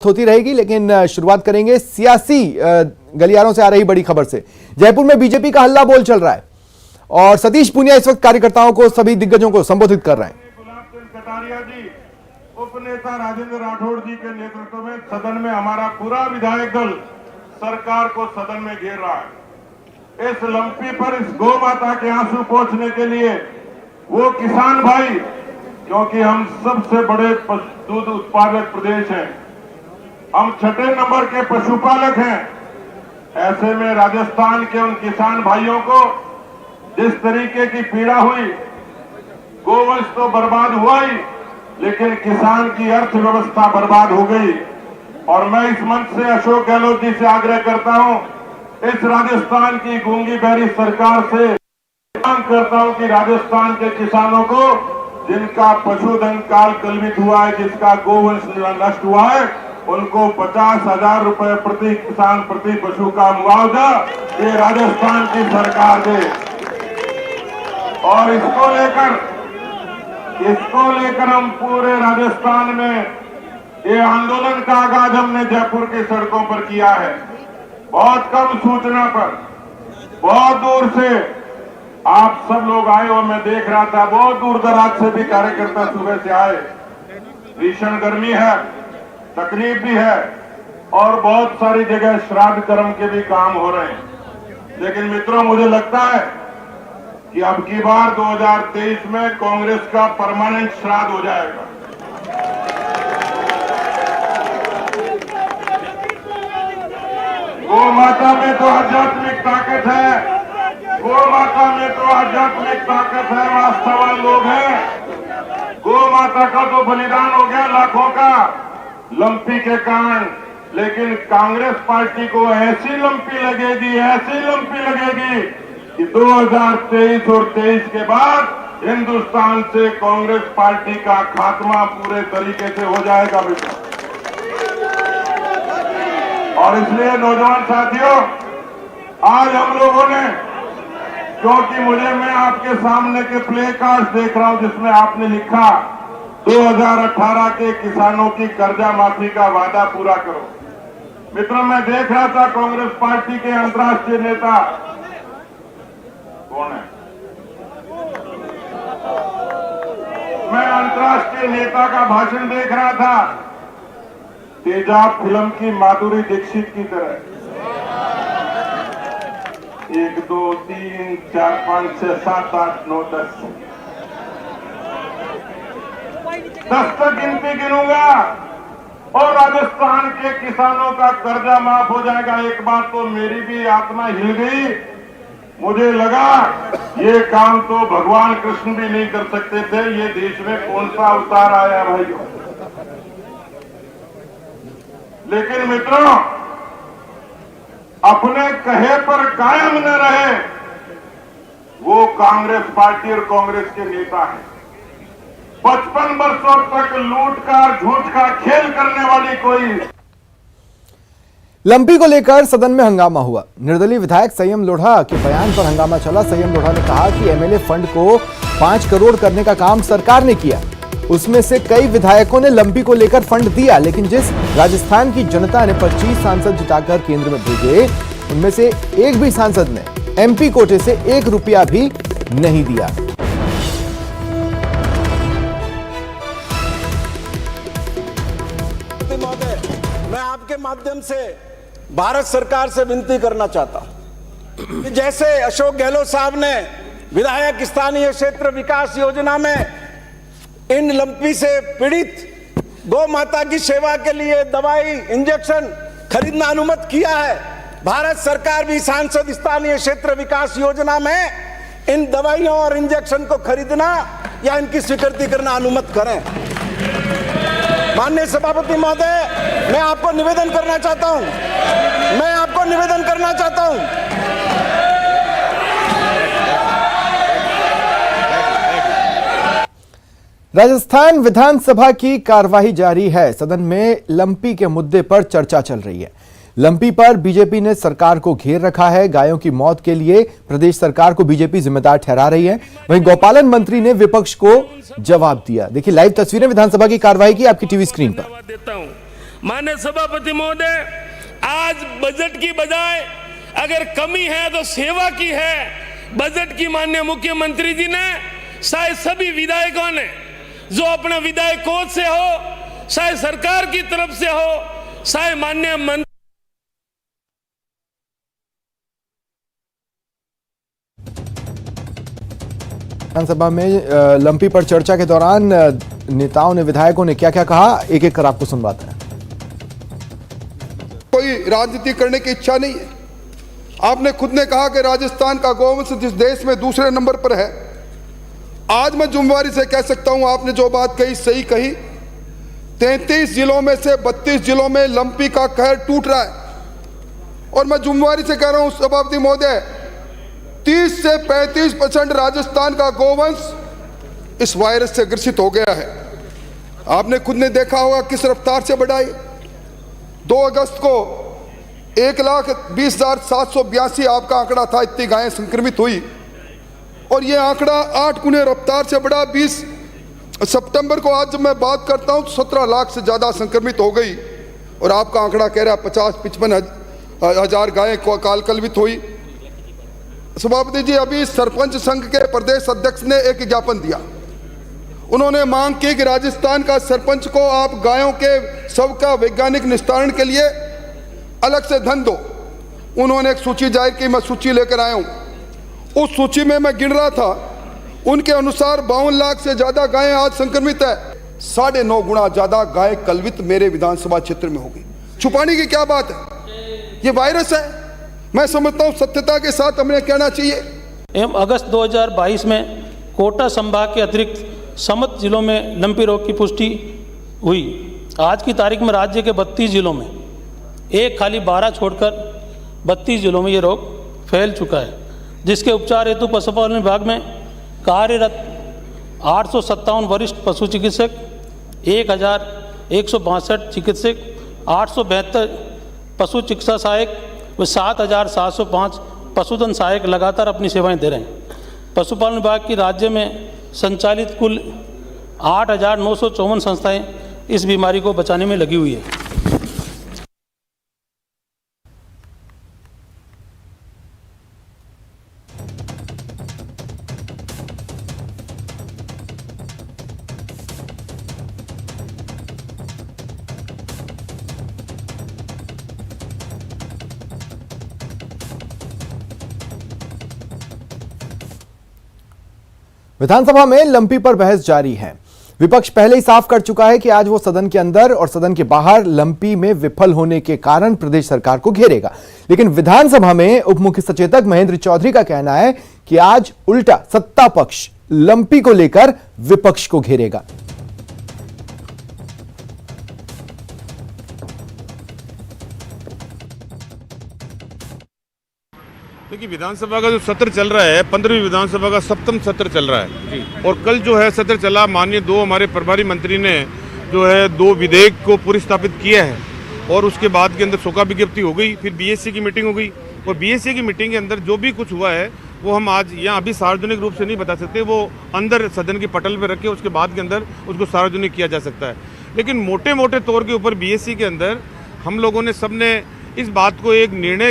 होती रहेगी, लेकिन शुरुआत करेंगे सियासी गलियारों से आ रही बड़ी खबर से। जयपुर में बीजेपी का हल्ला बोल चल रहा है और सतीश पूनिया इस वक्त कार्यकर्ताओं को, सभी दिग्गजों को संबोधित कर रहे हैं। कटारिया जी, उपनेता राजेंद्र राठौड़ जी के नेतृत्व में सदन में हमारा पूरा विधायक दल सरकार को सदन में घेर रहा है। इस लंपी पर, इस गौ माता के आंसू पोंछने के लिए वो किसान भाई, क्योंकि हम सबसे बड़े दूध उत्पादक प्रदेश हैं, हम छठे नंबर के पशुपालक हैं, ऐसे में राजस्थान के उन किसान भाइयों को जिस तरीके की पीड़ा हुई, गोवंश तो बर्बाद हुआ ही, लेकिन किसान की अर्थव्यवस्था बर्बाद हो गई। और मैं इस मंच से अशोक गहलोत जी से आग्रह करता हूं, इस राजस्थान की गूंगी बहरी सरकार से मांग करता हूं कि राजस्थान के किसानों को, जिनका पशुधन काल कलवित हुआ है, जिसका गोवंश नष्ट हुआ है, उनको 50,000 रुपए प्रति किसान प्रति पशु का मुआवजा ये राजस्थान की सरकार दे। और इसको लेकर हम पूरे राजस्थान में ये आंदोलन का आगाज हमने जयपुर की सड़कों पर किया है। बहुत कम सूचना पर, बहुत दूर से आप सब लोग आए और मैं देख रहा था, बहुत दूर दराज से भी कार्यकर्ता सुबह से आए। भीषण गर्मी है, तकलीफ भी है और बहुत सारी जगह श्राद्ध कर्म के भी काम हो रहे हैं। लेकिन मित्रों, मुझे लगता है कि अब की बार 2023 में कांग्रेस का परमानेंट श्राद्ध हो जाएगा। गौ माता में तो आध्यात्मिक ताकत है, गौ माता में तो आध्यात्मिक ताकत है, वास्तवान लोग हैं। गौ माता का तो बलिदान हो गया लाखों का लंपी के कारण, लेकिन कांग्रेस पार्टी को ऐसी लंपी लगेगी कि 2023 और 23 के बाद हिंदुस्तान से कांग्रेस पार्टी का खात्मा पूरे तरीके से हो जाएगा बेटा। और इसलिए नौजवान साथियों, आज हम लोगों ने, क्योंकि मैं आपके सामने के प्ले कार्ड देख रहा हूं जिसमें आपने लिखा 2018 के किसानों की कर्जा माफी का वादा पूरा करो। मित्रों, मैं देख रहा था कांग्रेस पार्टी के अंतर्राष्ट्रीय नेता, कौन है, मैं अंतर्राष्ट्रीय नेता का भाषण देख रहा था, तेजाब फिल्म की माधुरी दीक्षित की तरह 1 2 3 4 5 6 7 8 9 10 तक गिनती गिनूंगा और राजस्थान के किसानों का कर्जा माफ हो जाएगा। एक बार तो मेरी भी आत्मा हिल गई, मुझे लगा ये काम तो भगवान कृष्ण भी नहीं कर सकते थे, ये देश में कौन सा अवतार आया भाइयों। लेकिन मित्रों, अपने कहे पर कायम न रहे वो कांग्रेस पार्टी और कांग्रेस के नेता हैं। 55 वर्षों तक लूट का, झूठ का खेल करने वाली कोई। लंपी को लेकर सदन में हंगामा हुआ। निर्दलीय विधायक संयम लोढ़ा के बयान पर हंगामा चला। संयम लोढ़ा ने कहा कि एमएलए फंड को 5 करोड़ करने का काम सरकार ने किया, उसमें से कई विधायकों ने लंपी को लेकर फंड दिया, लेकिन जिस राजस्थान की जनता ने 25 सांसद जिताकर केंद्र में भेजे, उनमें से एक भी सांसद ने एमपी कोटे से 1 रुपया भी नहीं दिया। मैं आपके माध्यम से भारत सरकार से विनती करना चाहता हूं कि जैसे अशोक गहलोत साहब ने विधायक स्थानीय क्षेत्र विकास योजना में इन लंपी से पीड़ित गौ माता की सेवा के लिए दवाई, इंजेक्शन खरीदना अनुमति किया है, भारत सरकार भी सांसद स्थानीय क्षेत्र विकास योजना में इन दवाइयों और इंजेक्शन को खरीदना या इनकी स्वीकृति करना अनुमति करें। माननीय सभापति महोदय, मैं आपको निवेदन करना चाहता हूं, राजस्थान विधानसभा की कार्यवाही जारी है। सदन में लंपी के मुद्दे पर चर्चा चल रही है। लंपी पर बीजेपी ने सरकार को घेर रखा है। गायों की मौत के लिए प्रदेश सरकार को बीजेपी जिम्मेदार ठहरा रही है। वहीं गौपालन मंत्री ने विपक्ष को जवाब दिया। देखिए लाइव तस्वीरें विधानसभा की कार्यवाही की आपकी टीवी स्क्रीन पर। माननीय सभापति महोदय, आज बजट की बजाय अगर कमी है तो सेवा की है। बजट की माननीय मुख्यमंत्री जी ने शायद सभी विधायकों ने, जो अपने विधायक कोष से हो, शायद सरकार की तरफ से हो, शायद माननीय मंत्री विधानसभा में लंपी पर चर्चा के दौरान नेताओं ने, विधायकों ने क्या क्या कहा, एक एक कर आपको सुनवाते हैं। कोई राजनीति करने की इच्छा नहीं है। आपने खुद ने कहा कि राजस्थान का गोवंश जिस देश में दूसरे नंबर पर है। आज मैं जिम्मेवारी से कह सकता हूं, आपने जो बात कही सही कही। 33 जिलों में से 32 जिलों में लंपी का कहर टूट रहा है। और मैं जिम्मेवारी से कह रहा हूं सभापति महोदय, 30 से 35% राजस्थान का गोवंश इस वायरस से ग्रसित हो गया है। आपने खुद ने देखा होगा किस रफ्तार से बढ़ा है। 2 अगस्त को 1,20,782 आपका आंकड़ा था, इतनी गायें संक्रमित हुई। और ये आंकड़ा 8 गुने रफ्तार से बढ़ा। 20 सितंबर को आज जब मैं बात करता हूं 17 लाख से ज्यादा संक्रमित हो गई। और आपका आंकड़ा कह रहा है 50-55 हजार गायें काल कलवित हुई। सभापति जी, अभी सरपंच संघ के प्रदेश अध्यक्ष ने एक ज्ञापन दिया। उन्होंने मांग की कि राजस्थान का सरपंच को आप गायों के शव का वैज्ञानिक निस्तारण के लिए अलग से धन दो। उन्होंने एक सूची जाहिर की, मैं सूची लेकर आया हूं। उस सूची में मैं गिन रहा था, उनके अनुसार 52 लाख से ज्यादा गायें आज संक्रमित है। 9.5 गुना ज्यादा गायें कलवित मेरे विधानसभा क्षेत्र में होगी। छुपाने की क्या बात है, ये वायरस है। मैं समझता हूं सत्यता के साथ हमें कहना चाहिए। एवं अगस्त 2022 में कोटा संभाग के अतिरिक्त समस्त जिलों में लंपी रोग की पुष्टि हुई। आज की तारीख में राज्य के 32 जिलों में, एक खाली 12 छोड़कर 32 जिलों में ये रोग फैल चुका है, जिसके उपचार हेतु पशुपालन विभाग में कार्यरत 857 वरिष्ठ पशु चिकित्सक, 1,162 चिकित्सक, 872 पशु चिकित्सा सहायक व 7,705 पशुधन सहायक लगातार अपनी सेवाएं दे रहे हैं। पशुपालन विभाग की राज्य में संचालित कुल 8,954 संस्थाएं इस बीमारी को बचाने में लगी हुई है। विधानसभा में लंपी पर बहस जारी है। विपक्ष पहले ही साफ कर चुका है कि आज वो सदन के अंदर और सदन के बाहर लंपी में विफल होने के कारण प्रदेश सरकार को घेरेगा। लेकिन विधानसभा में उप मुख्य सचेतक महेंद्र चौधरी का कहना है कि आज उल्टा सत्ता पक्ष लंपी को लेकर विपक्ष को घेरेगा। देखिए, विधानसभा का जो सत्र चल रहा है, 15वीं विधानसभा का 7वां सत्र चल रहा है। और कल जो है सत्र चला, माननीय 2 हमारे प्रभारी मंत्री ने जो है 2 विधेयक को पुरस्तापित किया है। और उसके बाद के अंदर शोका विज्ञप्ति हो गई, फिर बीएससी की मीटिंग हो गई। और बीएससी की मीटिंग के अंदर जो भी कुछ हुआ है वो हम आज यहाँ अभी सार्वजनिक रूप से नहीं बता सकते। वो अंदर सदन की पटल पर रख के उसके बाद के अंदर उसको सार्वजनिक किया जा सकता है। लेकिन मोटे मोटे तौर के ऊपर बीएससी के अंदर हम लोगों ने सबने इस बात को एक निर्णय,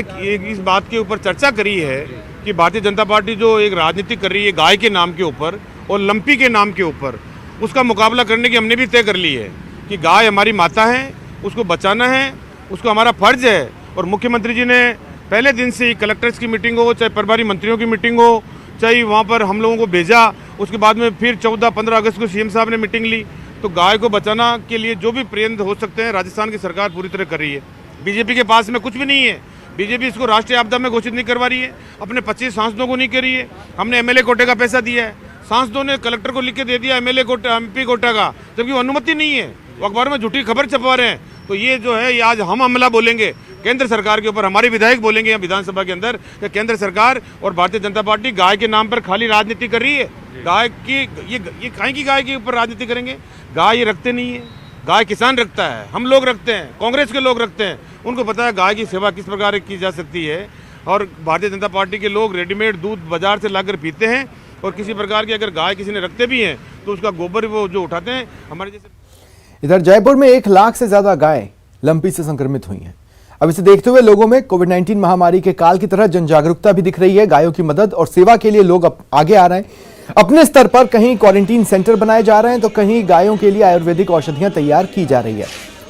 इस बात के ऊपर चर्चा करी है कि भारतीय जनता पार्टी जो एक राजनीति कर रही है गाय के नाम के ऊपर और लंपी के नाम के ऊपर, उसका मुकाबला करने की हमने भी तय कर ली है कि गाय हमारी माता है, उसको बचाना है, उसको हमारा फर्ज है। और मुख्यमंत्री जी ने पहले दिन से ही कलेक्टर्स की मीटिंग हो, चाहे प्रभारी मंत्रियों की मीटिंग हो, चाहे वहाँ पर हम लोगों को भेजा, उसके बाद में फिर 14-15 अगस्त को सीएम साहब ने मीटिंग ली। तो गाय को बचाना के लिए जो भी प्रयत्न हो सकते हैं राजस्थान की सरकार पूरी तरह कर रही है। बीजेपी के पास में कुछ भी नहीं है। बीजेपी इसको राष्ट्रीय आपदा में घोषित नहीं करवा रही है, अपने 25 सांसदों को नहीं कर रही है। हमने एमएलए कोटे का पैसा दिया है, सांसदों ने कलेक्टर को लिख के दे दिया एमएलए कोटा, एमपी कोटा का, जबकि वो अनुमति नहीं है। वो अखबार में झूठी खबर छपवा रहे हैं। तो ये जो है, ये आज हम हमला बोलेंगे केंद्र सरकार के ऊपर, हमारे विधायक बोलेंगे यहाँ विधानसभा के अंदर कि केंद्र सरकार और भारतीय जनता पार्टी गाय के नाम पर खाली राजनीति कर रही है। गाय की ये काहे की गाय के ऊपर राजनीति करेंगे? गाय ये रखते नहीं है, गाय किसान रखता है, हम लोग रखते हैं, कांग्रेस के लोग रखते हैं। उनको पता है गाय की सेवा किस प्रकार की जा सकती है। और भारतीय जनता पार्टी के लोग रेडीमेड दूध बाजार से लाकर पीते हैं। और किसी प्रकार की अगर गाय किसी ने रखते भी हैं तो उसका गोबर वो जो उठाते हैं हमारे जैसे। इधर जयपुर में 1 लाख से ज्यादा गाय लंपी से संक्रमित हुई हैं। अब इसे देखते हुए लोगों में कोविड-19 महामारी के काल की तरह जन जागरूकता भी दिख रही है। गायों की मदद और सेवा के लिए लोग आगे आ रहे हैं। अपने स्तर पर कहीं क्वारंटीन सेंटर बनाए जा रहे हैं तो कहीं गायों के लिए आयुर्वेदिक औषधियां तैयार की जा रही है।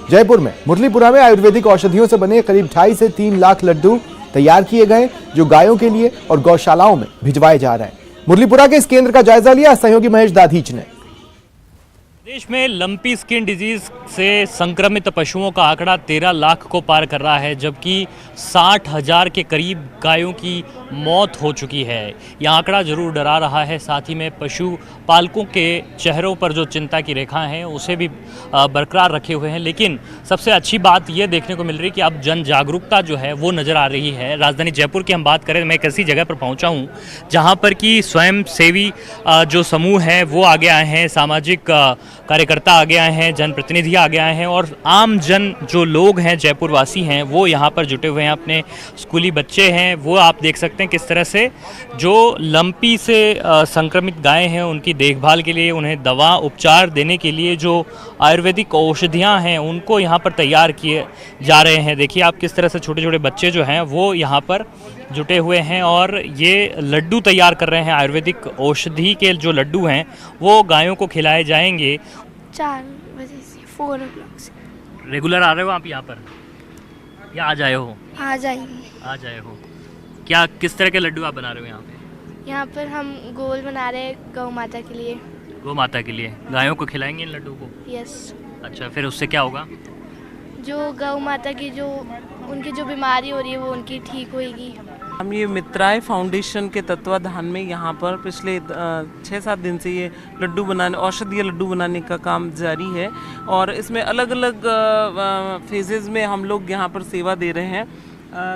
जयपुर में मुरलीपुरा में आयुर्वेदिक औषधियों से बने करीब 2.5 से 3 लाख लड्डू तैयार किए गए, जो गायों के लिए और गौशालाओं में भिजवाए जा रहे हैं। मुरलीपुरा के इस केंद्र का जायजा लिया सहयोगी महेश दाधीच ने। देश में लंपी स्किन डिजीज से संक्रमित पशुओं का आंकड़ा 13 लाख को पार कर रहा है, जबकि 60,000 के करीब गायों की मौत हो चुकी है। यह आंकड़ा जरूर डरा रहा है, साथ ही में पशु पालकों के चेहरों पर जो चिंता की रेखा हैं उसे भी बरकरार रखे हुए हैं। लेकिन सबसे अच्छी बात यह देखने को मिल रही है कि अब जन जागरूकता जो है वो नज़र आ रही है। राजधानी जयपुर की हम बात करें, मैं एक ऐसी जगह पर पहुँचा हूँ जहाँ पर कि स्वयं सेवी जो समूह है वो आगे आए हैं, सामाजिक कार्यकर्ता आगे आए हैं, जनप्रतिनिधि आगे आए हैं और आम जन जो लोग हैं, जयपुर वासी हैं, वो यहाँ पर जुटे हुए हैं। अपने स्कूली बच्चे हैं, वो आप देख सकते हैं किस तरह से जो लंपी से संक्रमित गायें हैं उनकी देखभाल के लिए, उन्हें दवा उपचार देने के लिए जो आयुर्वेदिक औषधियाँ हैं उनको यहाँ पर तैयार किए जा रहे हैं। देखिए आप किस तरह से छोटे छोटे बच्चे जो हैं वो यहाँ पर जुटे हुए हैं और ये लड्डू तैयार कर रहे हैं। आयुर्वेदिक औषधि के जो लड्डू हैं वो गायों को खिलाए जाएंगे। 4 बजे से 4 o'clock से। रेगुलर आ रहे हो आप यहाँ पर या आ जाए हो? आ जाएंगे। आ जाए हो। क्या किस तरह के लड्डू आप बना रहे हो यहाँ पे? यहाँ पर हम गोल बना रहे हैं गौ माता के लिए। गौ माता के लिए गायों को खिलाएंगे इन लड्डू को? यस। अच्छा, फिर उससे क्या होगा? जो गौ माता की जो उनकी जो बीमारी हो रही है वो उनकी ठीक होएगी। हम ये मित्राय फाउंडेशन के तत्वाधान में यहाँ पर पिछले 6-7 दिन से ये लड्डू बनाने, औषधीय लड्डू बनाने का काम जारी है और इसमें अलग अलग फेजेस में हम लोग यहाँ पर सेवा दे रहे हैं।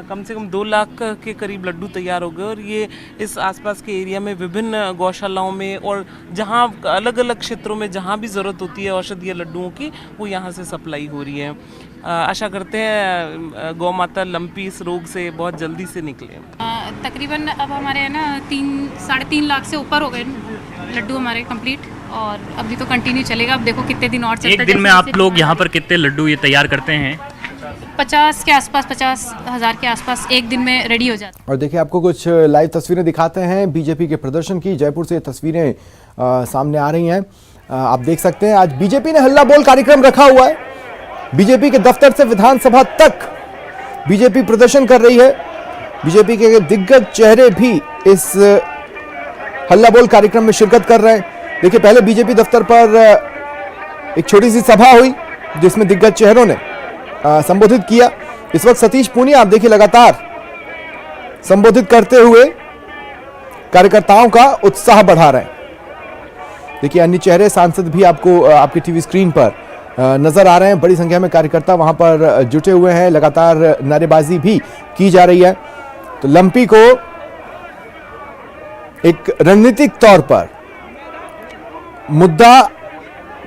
कम से कम 2 लाख के करीब लड्डू तैयार हो गए और ये इस आसपास के एरिया में विभिन्न गौशालाओं में और जहाँ अलग अलग क्षेत्रों में जहाँ भी ज़रूरत होती है औषधीय लड्डुओं की, वो यहाँ से सप्लाई हो रही है। आशा करते हैं गौ माता लंपी इस रोग से बहुत जल्दी से निकले। तकरीबन अब हमारे है ना 3-3.5 लाख से ऊपर हो गए लड्डू हमारे कंप्लीट और अभी तो कंटिन्यू चलेगा। अब देखो कितने दिन और चलता है। एक दिन में आप लोग यहाँ पर कितने लड्डू ये तैयार करते हैं? 50 के आसपास, 50,000 के आसपास एक दिन में रेडी हो जाता है। और देखिए आपको कुछ लाइव तस्वीरें दिखाते हैं बीजेपी के प्रदर्शन की। जयपुर से तस्वीरें सामने आ रही हैं। आप देख सकते हैं आज बीजेपी ने हल्ला बोल कार्यक्रम रखा हुआ है। बीजेपी के दफ्तर से विधानसभा तक बीजेपी प्रदर्शन कर रही है। बीजेपी के दिग्गज चेहरे भी इस हल्ला बोल कार्यक्रम में शिरकत कर रहे हैं। देखिए पहले बीजेपी दफ्तर पर एक छोटी सी सभा हुई जिसमें दिग्गज चेहरों ने संबोधित किया। इस वक्त सतीश पूनिया आप देखिए लगातार संबोधित करते हुए कार्यकर्ताओं का उत्साह बढ़ा रहे हैं। देखिए अन्य चेहरे सांसद भी आपको आपके टीवी स्क्रीन पर नजर आ रहे हैं। बड़ी संख्या में कार्यकर्ता वहां पर जुटे हुए हैं। लगातार नारेबाजी भी की जा रही है। तो लंपी को एक रणनीतिक तौर पर मुद्दा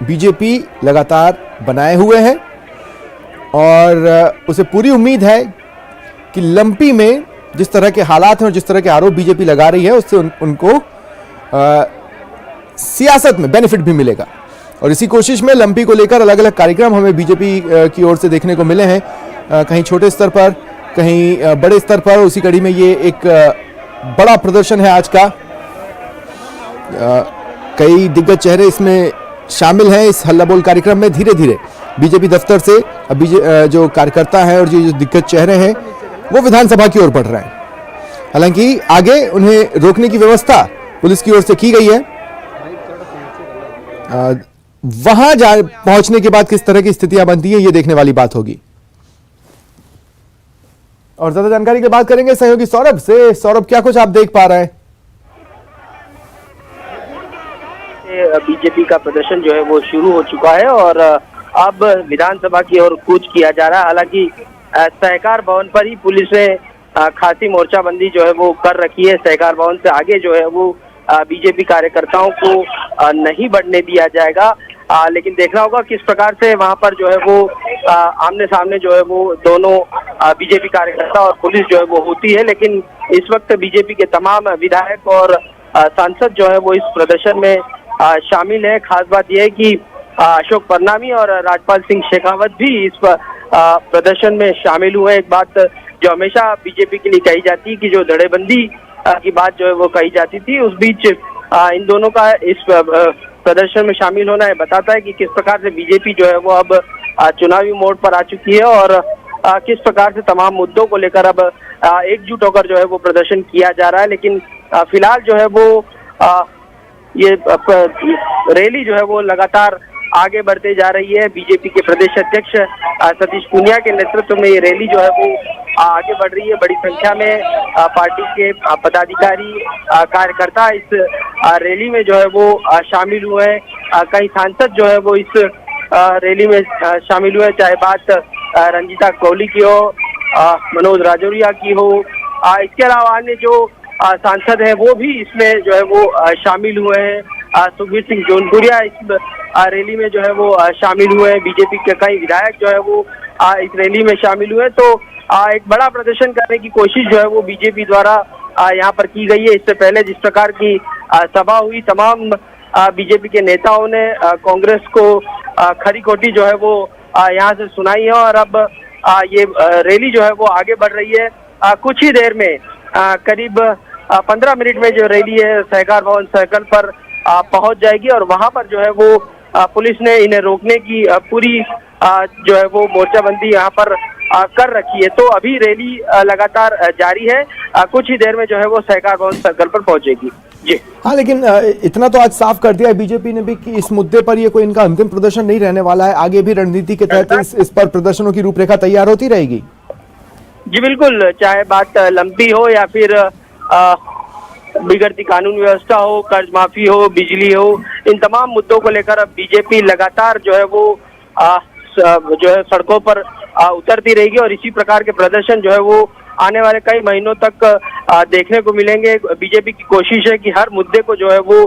बीजेपी लगातार बनाए हुए है और उसे पूरी उम्मीद है कि लंपी में जिस तरह के हालात हैं और जिस तरह के आरोप बीजेपी लगा रही है उससे उनको सियासत में बेनिफिट भी मिलेगा। और इसी कोशिश में लंपी को लेकर अलग अलग कार्यक्रम हमें बीजेपी की ओर से देखने को मिले हैं, कहीं छोटे स्तर पर, कहीं बड़े स्तर पर। उसी कड़ी में ये एक बड़ा प्रदर्शन है आज का। कई दिग्गज चेहरे इसमें शामिल हैं इस हल्ला बोल कार्यक्रम में। धीरे धीरे बीजेपी दफ्तर से अब जो कार्यकर्ता हैं और जो दिग्गज चेहरे हैं वो विधानसभा की ओर बढ़ रहे हैं। हालांकि आगे उन्हें रोकने की व्यवस्था पुलिस की ओर से की गई है। वहां पहुंचने के बाद किस तरह की स्थितियां बनती है ये देखने वाली बात होगी। और ज्यादा जानकारी की बात करेंगे सहयोगी सौरभ से। सौरभ, क्या कुछ आप देख पा रहे हैं? बीजेपी का प्रदर्शन जो है वो शुरू हो चुका है और अब विधानसभा की ओर कूच किया जा रहा है। हालांकि सहकार भवन पर ही पुलिस ने खासी मोर्चाबंदी जो है वो कर रखी है। सहकार भवन से आगे जो है वो बीजेपी कार्यकर्ताओं को नहीं बढ़ने दिया जाएगा। लेकिन देखना होगा किस प्रकार से वहां पर जो है वो आमने सामने जो है वो दोनों बीजेपी कार्यकर्ता और पुलिस जो है वो होती है। लेकिन इस वक्त बीजेपी के तमाम विधायक और सांसद जो है वो इस प्रदर्शन में शामिल है। खास बात यह है कि अशोक परनामी और राजपाल सिंह शेखावत भी इस प्रदर्शन में शामिल हुए। एक बात जो हमेशा बीजेपी के लिए कही जाती है कि जो धड़ेबंदी की बात जो है वो कही जाती थी, उस बीच इन दोनों का इस प्रदर्शन में शामिल होना है बताता है कि किस प्रकार से बीजेपी जो है वो अब चुनावी मोड पर आ चुकी है और किस प्रकार से तमाम मुद्दों को लेकर अब एकजुट होकर जो है वो प्रदर्शन किया जा रहा है। लेकिन फिलहाल जो है वो ये रैली जो है वो लगातार आगे बढ़ते जा रही है। बीजेपी के प्रदेश अध्यक्ष सतीश पूनिया के नेतृत्व में ये रैली जो है वो आगे बढ़ रही है। बड़ी संख्या में पार्टी के पदाधिकारी कार्यकर्ता इस रैली में जो है वो शामिल हुए हैं। कई सांसद जो है वो इस रैली में शामिल हुए, चाहे बात रंजीता कोहली की हो, मनोज राजौरिया की हो, इसके अलावा अन्य जो सांसद हैं वो भी इसमें जो है वो शामिल हुए हैं। सुखबीर सिंह जौनपुरिया इस रैली में जो है वो शामिल हुए हैं। बीजेपी के कई विधायक जो है वो इस रैली में शामिल हुए। तो एक बड़ा प्रदर्शन करने की कोशिश जो है वो बीजेपी द्वारा यहाँ पर की गई है। इससे पहले जिस प्रकार की सभा हुई, तमाम बीजेपी के नेताओं ने कांग्रेस को खरी खोटी जो है वो यहाँ से सुनाई है और अब ये रैली जो है वो आगे बढ़ रही है। कुछ ही देर में करीब 15 मिनट में जो रैली है सहकार भवन सर्कल पर पहुंच जाएगी और वहां पर जो है वो पुलिस ने इन्हें रोकने की पूरी जो है वो मोर्चाबंदी यहाँ पर कर रखी है। तो अभी रैली लगातार जारी है, कुछ ही देर में जो है वो सहकार भवन सर्कल पर पहुंचेगी। जी हाँ, लेकिन इतना तो आज साफ कर दिया है बीजेपी ने भी कि इस मुद्दे पर ये कोई इनका अंतिम प्रदर्शन नहीं रहने वाला है। आगे भी रणनीति के तहत इस पर प्रदर्शनों की रूपरेखा तैयार होती रहेगी। जी बिल्कुल, चाहे बात लंपी हो या फिर बिगड़ती कानून व्यवस्था हो, कर्ज माफी हो, बिजली हो, इन तमाम मुद्दों को लेकर अब बीजेपी लगातार जो है वो जो है सड़कों पर उतरती रहेगी और इसी प्रकार के प्रदर्शन जो है वो आने वाले कई महीनों तक देखने को मिलेंगे। बीजेपी की कोशिश है कि हर मुद्दे को जो है वो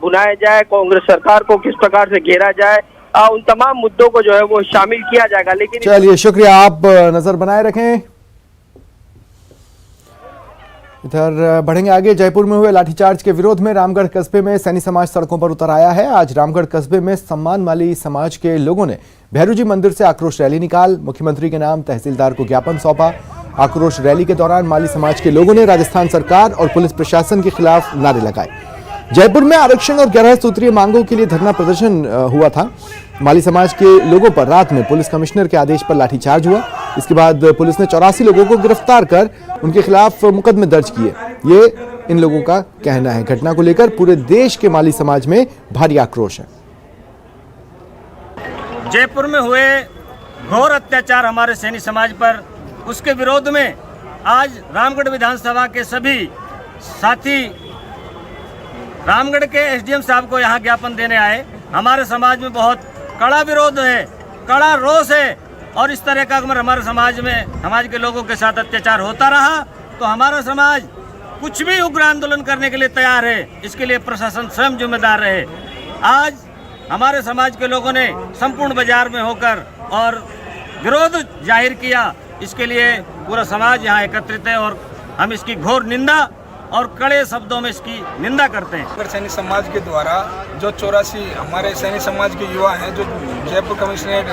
भुनाया जाए, कांग्रेस सरकार को किस प्रकार से घेरा जाए, उन तमाम मुद्दों को जो है वो शामिल किया जाएगा। लेकिन चलिए शुक्रिया, आप नजर बनाए रखें। इधर बढ़ेंगे आगे। जयपुर में हुए लाठीचार्ज के विरोध में रामगढ़ कस्बे में सैनी समाज सड़कों पर उतर आया है। आज रामगढ़ कस्बे में सम्मान माली समाज के लोगों ने भैरूजी मंदिर से आक्रोश रैली निकाल मुख्यमंत्री के नाम तहसीलदार को ज्ञापन सौंपा। आक्रोश रैली के दौरान माली समाज के लोगों ने राजस्थान सरकार और पुलिस प्रशासन के खिलाफ नारे लगाए। जयपुर में आरक्षण और 11 सूत्रीय मांगों के लिए धरना प्रदर्शन हुआ था। माली समाज के लोगों पर रात में पुलिस कमिश्नर के आदेश पर लाठीचार्ज हुआ। इसके बाद पुलिस ने 84 लोगों को गिरफ्तार कर उनके खिलाफ मुकदमे दर्ज किए। ये इन लोगों का कहना है। घटना को लेकर पूरे देश के माली समाज में भारी आक्रोश है। जयपुर में हुए घोर अत्याचार हमारे सैनी समाज पर, उसके विरोध में आज रामगढ़ विधानसभा के सभी साथी रामगढ़ के एसडीएम साहब को यहाँ ज्ञापन देने आए। हमारे समाज में बहुत कड़ा विरोध है, कड़ा रोष है और इस तरह का अगर हमारे समाज के लोगों के साथ अत्याचार होता रहा तो हमारा समाज कुछ भी उग्र आंदोलन करने के लिए तैयार है। इसके लिए प्रशासन स्वयं जिम्मेदार रहे। आज हमारे समाज के लोगों ने संपूर्ण बाजार में होकर और विरोध जाहिर किया। इसके लिए पूरा समाज यहाँ एकत्रित है और हम इसकी घोर निंदा और कड़े शब्दों में इसकी निंदा करते हैं। सैनी समाज के द्वारा जो 84 हमारे सैनी समाज के युवा हैं जो जयपुर कमिश्नरेट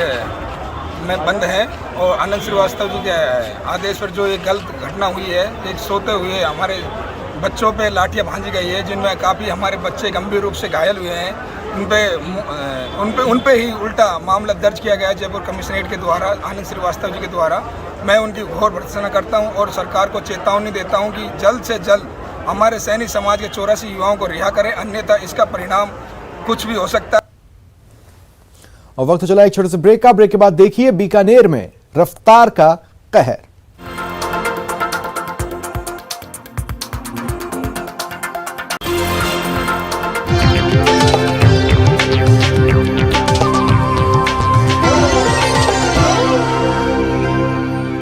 में बंद हैं और आनंद श्रीवास्तव जी के आदेश पर जो ये गलत घटना हुई है, एक सोते हुए हमारे बच्चों पे लाठियां भांजी गई है, जिनमें काफ़ी हमारे बच्चे गंभीर रूप से घायल हुए हैं। उन पे ही उल्टा मामला दर्ज किया गया है जयपुर कमिश्नरेट के द्वारा, आनंद श्रीवास्तव जी के द्वारा। मैं उनकी घोर भर्त्सना करता हूं और सरकार को चेतावनी देता हूं कि जल्द से जल्द हमारे सैनिक समाज के 84 युवाओं को रिहा करें, अन्यथा इसका परिणाम कुछ भी हो सकता है। और वक्त चला एक छोटे से ब्रेक का। ब्रेक के बाद देखिए बीकानेर में रफ्तार का कहर।